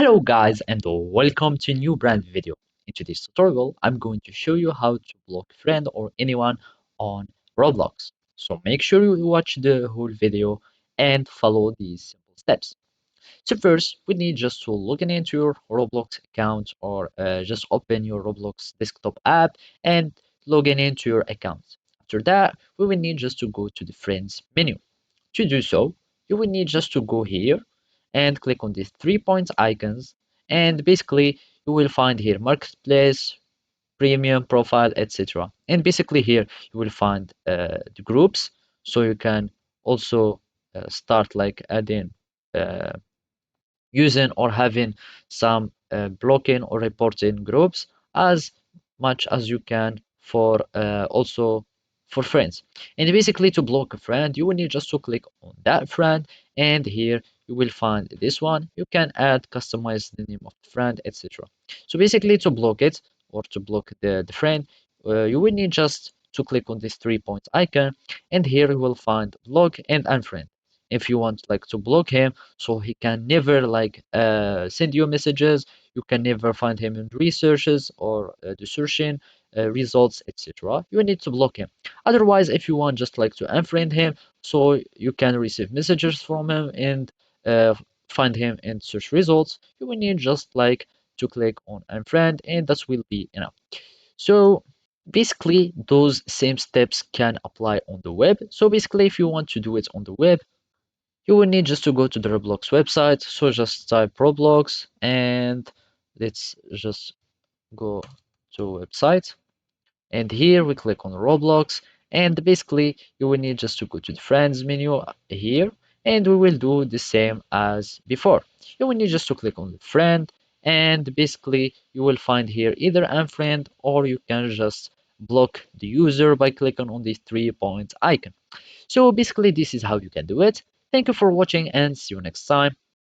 Hello guys and welcome to a new brand video. In today's tutorial, I'm going to show you how to block a friend or anyone on Roblox. So make sure you watch the whole video and follow these simple steps. So first, we need just to log in into your Roblox account or just open your Roblox desktop app and log in into your account. After that, we will need just to go to the friends menu. To do so, you will need just to go here and click on these 3 points icons, and basically you will find here marketplace, premium, profile, etc. And basically here you will find the groups, so you can also start like adding uh, using or having some blocking or reporting groups as much as you can for also for friends. And basically to block a friend, you will need just to click on that friend, and here you will find this one. You can add, customize the name of the friend, etc. So basically to block it or to block the friend, you will need just to click on this 3 points icon, and here you will find block and unfriend. If you want like to block him so he can never like send you messages, you can never find him in researches or the searching results, etc. You need to block him. Otherwise, if you want just like to unfriend him so you can receive messages from him and uh, find him in search results, you will need just like to click on unfriend, and that will be enough. So basically those same steps can apply on the web. So basically if you want to do it on the web, you will need just to go to the Roblox website. So just type Roblox and let's just go to website. And here we click on Roblox, and basically you will need just to go to the friends menu here, and we will do the same as before. You will need just to click on the friend, and basically you will find here either unfriend or you can just block the user by clicking on the 3 point icon. So basically this is how you can do it. Thank you for watching and see you next time.